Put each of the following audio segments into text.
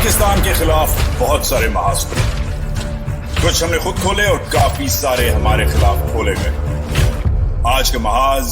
पाकिस्तान के खिलाफ बहुत सारे महाज खुले, कुछ हमने खुद खोले और काफी सारे हमारे खिलाफ खोले गए। आज का महाज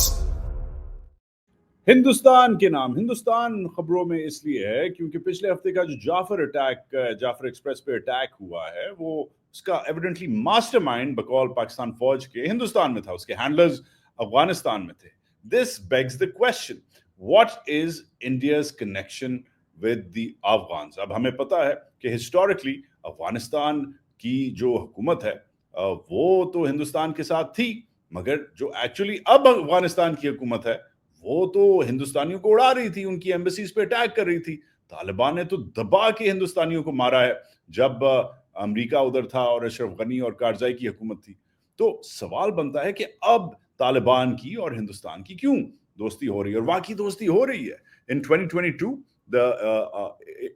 हिंदुस्तान के नाम। हिंदुस्तान खबरों में इसलिए है क्योंकि पिछले हफ्ते का जो जाफर एक्सप्रेस पे अटैक हुआ है, वो उसका एविडेंटली मास्टरमाइंड बकौल पाकिस्तान फौज के हिंदुस्तान में था, उसके हैंडलर्स अफगानिस्तान में थे। This bags the question, what is India's connection with the Afghans. अब हमें पता है कि हिस्टोरिकली अफगानिस्तान की जो हुकूमत है वो तो हिंदुस्तान के साथ थी, मगर जो एक्चुअली अब अफगानिस्तान की हुकूमत है वो तो हिंदुस्तानियों को उड़ा रही थी, उनकी एम्बेसीज पे अटैक कर रही थी। तालिबान ने तो दबा के हिंदुस्तानियों को मारा है जब अमेरिका उधर था और अशरफ गनी और कारजाई की हुकूमत थी। तो सवाल बनता है कि अब तालिबान की और हिंदुस्तान की क्यों दोस्ती हो रही है, और वाकई दोस्ती हो रही है। इन 2022 the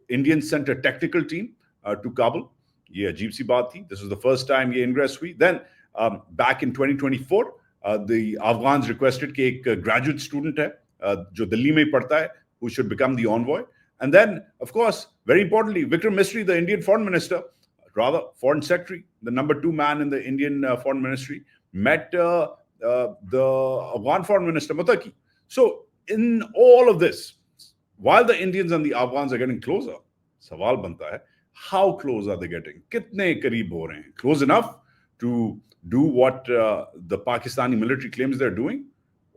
Indian sent a tactical team to Kabul. ये अजीब सी बात थी. This was the first time ये ingress हुई. Then back in 2024 the Afghans requested कि एक graduate student है जो दिल्ली में ही पढ़ता है who should become the envoy. And then of course very importantly Vikram Misri, the Indian foreign minister, rather foreign secretary, the number 2 man in the Indian foreign ministry, met the Afghan foreign minister Muttaqi. So in all of this, while the Indians and the Afghans are getting closer, सवाल बनता है, how close are they getting? कितने करीब हो रहे हैं? Close enough to do what the Pakistani military claims they're doing?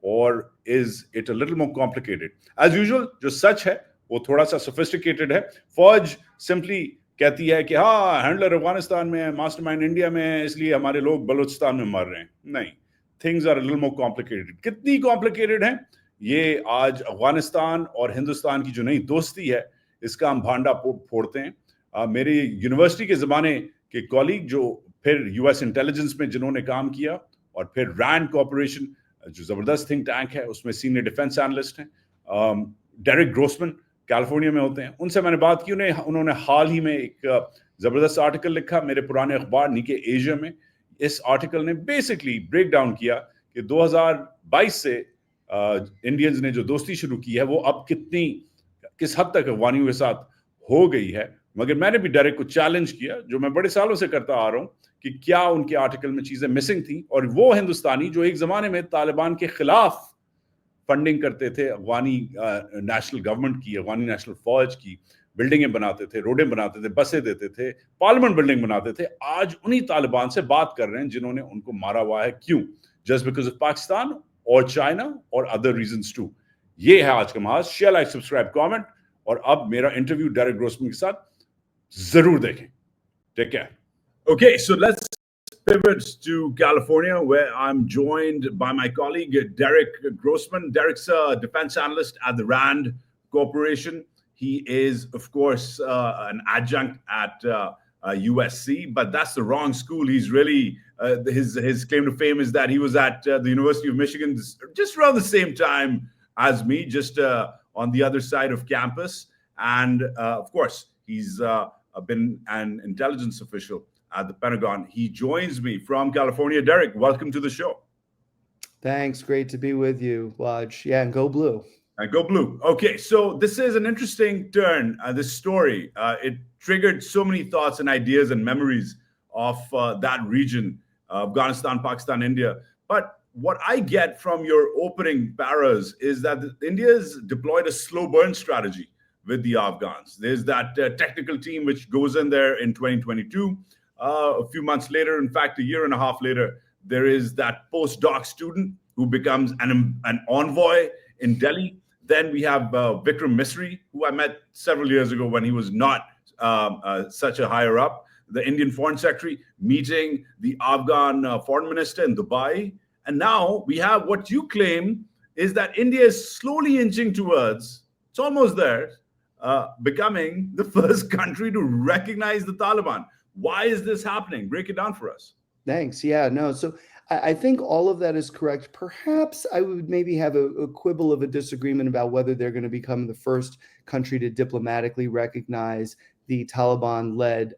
Or is it a little more complicated? As usual, जो सच है वो थोड़ा सा sophisticated है. फौज simply कहती है कि हाँ, हैंडलर अफगानिस्तान में है, मास्टरमाइंड इंडिया में है, इसलिए हमारे लोग बलूचिस्तान में मर रहे हैं. नहीं, things are a little more complicated. कितनी complicated हैं? ये आज अफगानिस्तान और हिंदुस्तान की जो नई दोस्ती है, इसका हम भांडा फोड़ते हैं। मेरी यूनिवर्सिटी के ज़माने के कॉलीग जो फिर यूएस इंटेलिजेंस में जिन्होंने काम किया और फिर रैंड कॉर्पोरेशन जो ज़बरदस्त थिंक टैंक है उसमें सीनियर डिफेंस एनालिस्ट हैं, डेरिक ग्रोसमैन कैलिफोर्निया में होते हैं, उनसे मैंने बात की। उन्होंने हाल ही में एक ज़बरदस्त आर्टिकल लिखा मेरे पुराने अखबार निके एशिया में। इस आर्टिकल ने बेसिकली ब्रेक डाउन किया कि 2022 से इंडियंस ने जो दोस्ती शुरू की है वो अब किस हद तक अफगानियों के साथ हो गई है। मगर मैंने भी डायरेक्ट को चैलेंज किया, जो मैं बड़े सालों से करता आ रहा हूं, कि क्या उनके आर्टिकल में चीजें मिसिंग थी, और वो हिंदुस्तानी जो एक जमाने में तालिबान के खिलाफ फंडिंग करते थे अफगानी नेशनल गवर्नमेंट की, अफगानी नेशनल फौज की, बिल्डिंगें बनाते थे, रोडें बनाते थे, बसें देते थे, पार्लियामेंट बिल्डिंग बनाते थे, आज उन्हीं तालिबान से बात कर रहे हैं जिन्होंने उनको मारा हुआ है। क्यों? जस्ट बिकॉज ऑफ पाकिस्तान और चाइना और अदर रीजंस टू। ये है आज का महाज। शेयर, लाइक, सब्सक्राइब, कमेंट, और अब मेरा इंटरव्यू डेरिक ग्रोसमैन के साथ जरूर देखें। Take care. Okay, so let's pivot to California, where I'm joined by my colleague Derek Grossman. Derek's a defense analyst at the Rand Corporation. He is, of course, an adjunct at USC, but that's the wrong school. He's really his claim to fame is that he was at the University of Michigan just around the same time as me, just on the other side of campus. And of course, he's been an intelligence official at the Pentagon. He joins me from California. Derek, welcome to the show. Thanks. Great to be with you, Waj. Yeah, and go blue. And go blue. Okay, so this is an interesting turn, this story. It triggered so many thoughts and ideas and memories of that region, Afghanistan, Pakistan, India. But what I get from your opening paras is that India's deployed a slow burn strategy with the Afghans. There's that technical team which goes in there in 2022. A few months later, in fact, a year and a half later, there is that postdoc student who becomes an envoy in Delhi. Then we have Vikram Misri, who I met several years ago when he was not such a higher up, the Indian foreign secretary, meeting the Afghan foreign minister in Dubai. And now we have what you claim is that India is slowly inching towards, it's almost there, becoming the first country to recognize the Taliban. Why is this happening? Break it down for us. Thanks. Yeah, no. So I think all of that is correct. Perhaps I would maybe have a quibble of a disagreement about whether they're going to become the first country to diplomatically recognize the Taliban-led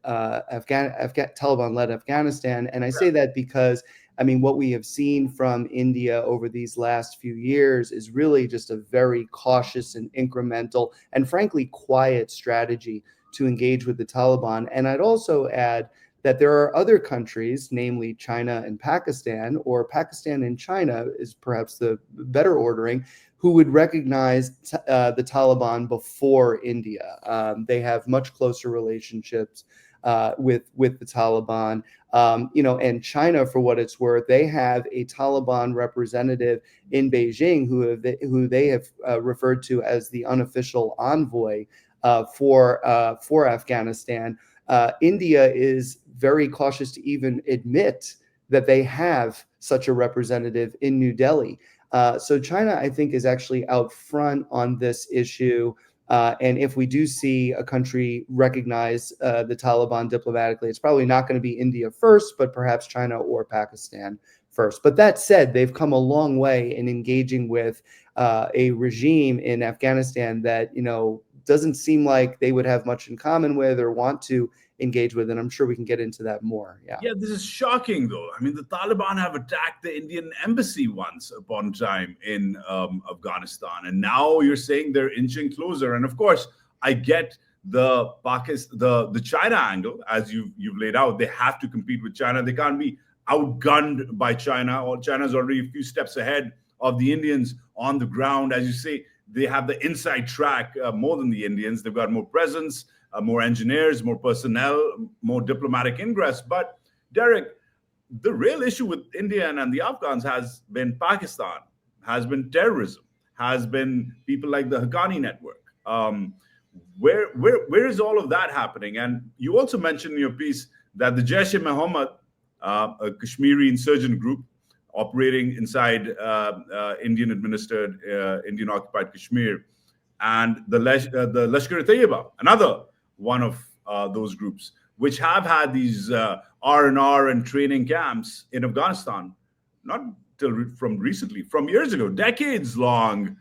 Afghanistan. And I say that because, I mean, what we have seen from India over these last few years is really just a very cautious and incremental and frankly quiet strategy to engage with the Taliban. And I'd also add that there are other countries, namely China and Pakistan, or Pakistan and China is perhaps the better ordering, who would recognize the Taliban before India. They have much closer relationships with the Taliban. And China, for what it's worth, they have a Taliban representative in Beijing who they have referred to as the unofficial envoy for Afghanistan. India is very cautious to even admit that they have such a representative in New Delhi. So China, I think, is actually out front on this issue. And if we do see a country recognize the Taliban diplomatically, it's probably not going to be India first, but perhaps China or Pakistan first. But that said, they've come a long way in engaging with a regime in Afghanistan that, doesn't seem like they would have much in common with or want to engage with. And I'm sure we can get into that more. Yeah, this is shocking, though. I mean, the Taliban have attacked the Indian embassy once upon a time in Afghanistan. And now you're saying they're inching closer. And of course, I get the China angle, as you've laid out. They have to compete with China. They can't be outgunned by China, or China's already a few steps ahead of the Indians on the ground. As you say, they have the inside track more than the Indians. They've got more presence, more engineers, more personnel, more diplomatic ingress. But Derek, the real issue with India and the Afghans has been Pakistan, has been terrorism, has been people like the Haqqani network. Where is all of that happening? And you also mentioned in your piece that the Jaish-e-Mohammed, a Kashmiri insurgent group operating inside Indian-administered, Indian-occupied Kashmir, and the Lashkar-e-Taiba, another one of those groups, which have had these R&R and training camps in Afghanistan, not from recently, from years ago, decades-long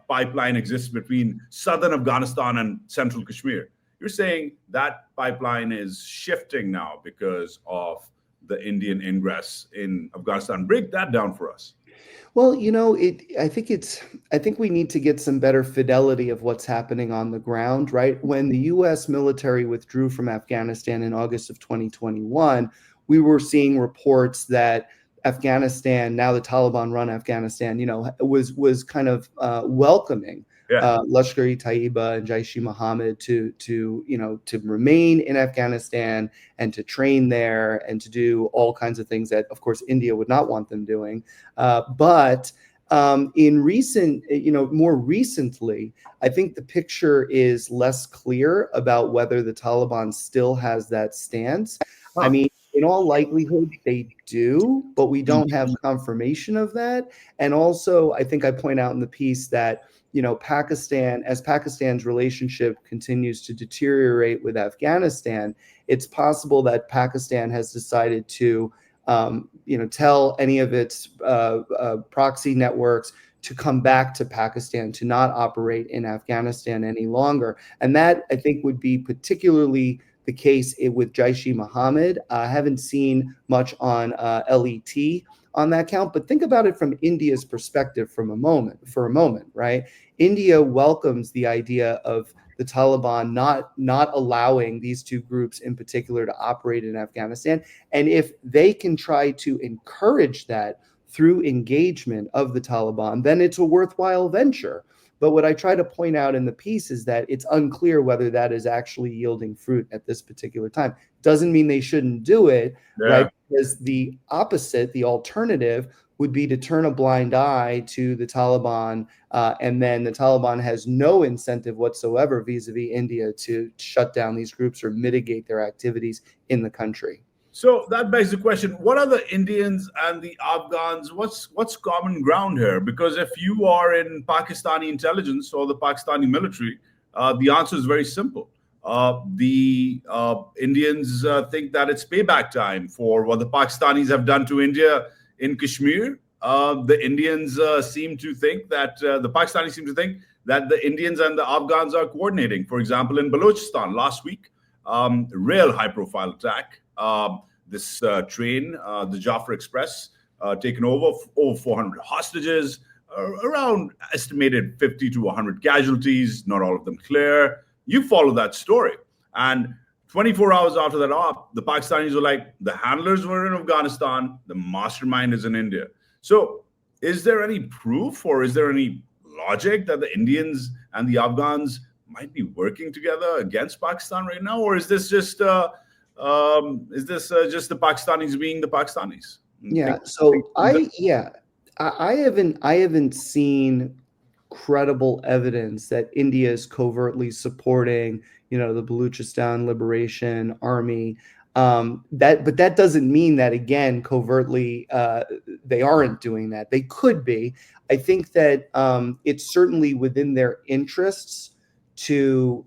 pipeline exists between southern Afghanistan and central Kashmir. You're saying that pipeline is shifting now because of the Indian ingress in Afghanistan. Break that down for us. Well, I think we need to get some better fidelity of what's happening on the ground, right? When the U.S. military withdrew from Afghanistan in August of 2021, we were seeing reports that Afghanistan, now the Taliban run Afghanistan, was kind of welcoming Lashkar-e-Taiba and Jaish-e-Mohammed to remain in Afghanistan and to train there and to do all kinds of things that, of course, India would not want them doing. But in more recently, I think the picture is less clear about whether the Taliban still has that stance. I mean, in all likelihood, they do, but we don't have confirmation of that. And also, I think I point out in the piece that Pakistan's relationship continues to deteriorate with Afghanistan, it's possible that Pakistan has decided to, tell any of its proxy networks to come back to Pakistan, to not operate in Afghanistan any longer. And that, I think, would be particularly the case with Jaish-e-Mohammed. I haven't seen much on LET on that count, but think about it from India's perspective for a moment, right? India welcomes the idea of the Taliban not allowing these two groups in particular to operate in Afghanistan. And if they can try to encourage that through engagement of the Taliban, then it's a worthwhile venture. But what I try to point out in the piece is that it's unclear whether that is actually yielding fruit at this particular time. Doesn't mean they shouldn't do it, right? Because the opposite, the alternative, would be to turn a blind eye to the Taliban, and then the Taliban has no incentive whatsoever vis-a-vis India to shut down these groups or mitigate their activities in the country. So that begs the question, what are the Indians and the Afghans? What's common ground here? Because if you are in Pakistani intelligence or the Pakistani military, the answer is very simple. The Indians think that it's payback time for what the Pakistanis have done to India in Kashmir. The Indians seem to think that, the Pakistanis seem to think that the Indians and the Afghans are coordinating. For example, in Balochistan last week, real high-profile attack. This train, the Jaffa Express, taken over 400 hostages, around estimated 50 to 100 casualties, not all of them clear. You follow that story. And 24 hours after that op, the Pakistanis were like, the handlers were in Afghanistan, the mastermind is in India. So is there any proof or is there any logic that the Indians and the Afghans might be working together against Pakistan right now? Or is this just just the Pakistanis being the Pakistanis? Yeah. So I haven't seen credible evidence that India is covertly supporting, the Baluchistan Liberation Army. But that doesn't mean that, again, covertly they aren't doing that. They could be. I think that it's certainly within their interests to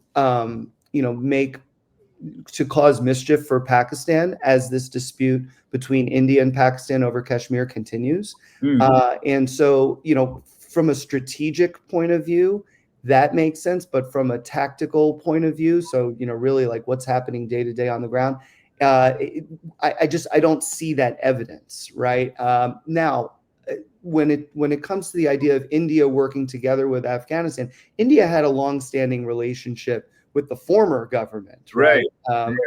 cause mischief for Pakistan as this dispute between India and Pakistan over Kashmir continues. And so, from a strategic point of view, that makes sense. But from a tactical point of view, so, really like what's happening day to day on the ground, I don't see that evidence, right? Now, when it comes to the idea of India working together with Afghanistan, India had a long-standing relationship with the former government, right?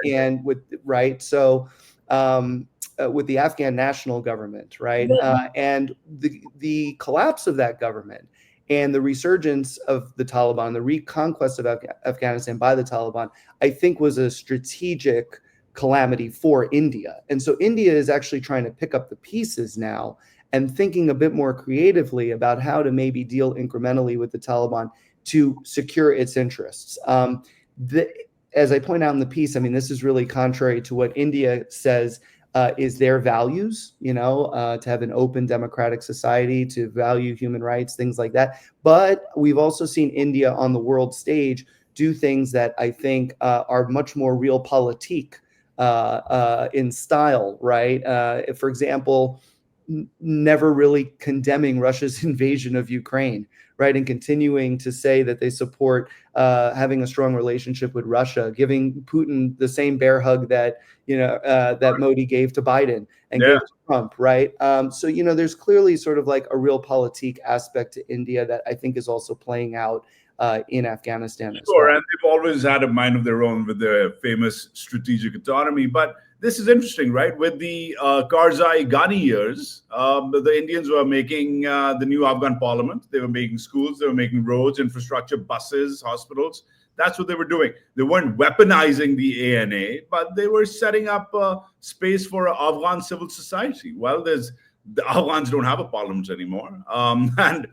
And with with the Afghan national government, right? And the collapse of that government and the resurgence of the Taliban, the reconquest of Afghanistan by the Taliban, I think was a strategic calamity for India. And so India is actually trying to pick up the pieces now and thinking a bit more creatively about how to maybe deal incrementally with the Taliban to secure its interests. As I point out in the piece, I mean, this is really contrary to what India says is their values, to have an open democratic society, to value human rights, things like that. But we've also seen India on the world stage do things that I think are much more realpolitik in style, right? For example, never really condemning Russia's invasion of Ukraine, right? And continuing to say that they support having a strong relationship with Russia, giving Putin the same bear hug that, that Modi gave to Biden and gave to Trump, right? So, there's clearly sort of like a realpolitik aspect to India that I think is also playing out in Afghanistan as well. And they've always had a mind of their own with their famous strategic autonomy. But this is interesting, right? With the Karzai Ghani years, the Indians were making the new Afghan parliament. They were making schools, they were making roads, infrastructure, buses, hospitals. That's what they were doing. They weren't weaponizing the ANA, but they were setting up space for Afghan civil society. Well, the Afghans don't have a parliament anymore, and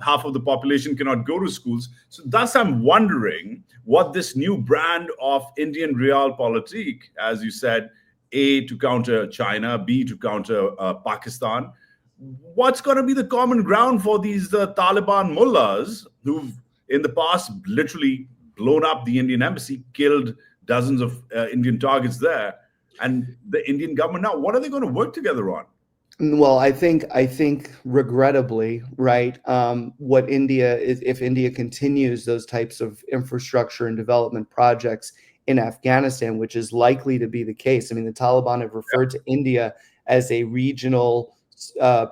half of the population cannot go to schools. So thus, I'm wondering what this new brand of Indian Realpolitik, as you said, A, to counter China, B, to counter Pakistan, what's going to be the common ground for these Taliban mullahs who've in the past literally blown up the Indian embassy, killed dozens of Indian targets there, and the Indian government now, what are they going to work together on? Well, I think regrettably, right, what India is, if India continues those types of infrastructure and development projects in Afghanistan, which is likely to be the case. I mean, the Taliban have referred to India as a regional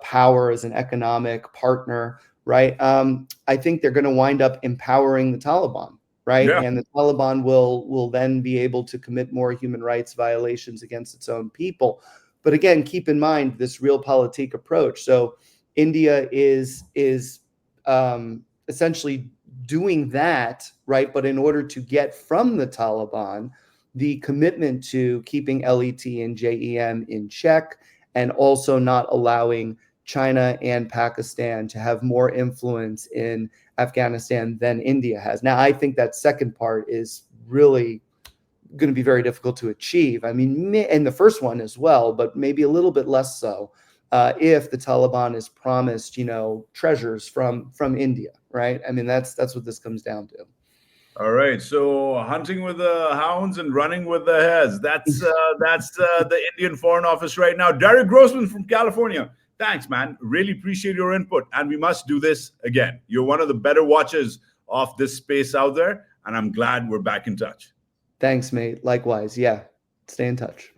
power, as an economic partner, right? I think they're going to wind up empowering the Taliban, right? And the Taliban will then be able to commit more human rights violations against its own people. But again, keep in mind this realpolitik approach. So India is essentially doing that, right? But in order to get from the Taliban the commitment to keeping LET and JEM in check, and also not allowing China and Pakistan to have more influence in Afghanistan than India has. Now, I think that second part is really going to be very difficult to achieve. I mean, and the first one as well, but maybe a little bit less so if the Taliban is promised, treasures from India, right? I mean, that's what this comes down to. All right, so hunting with the hounds and running with the hares. That's the Indian Foreign Office right now. Derek Grossman from California. Thanks, man. Really appreciate your input, and we must do this again. You're one of the better watchers of this space out there, and I'm glad we're back in touch. Thanks, mate. Likewise. Yeah. Stay in touch.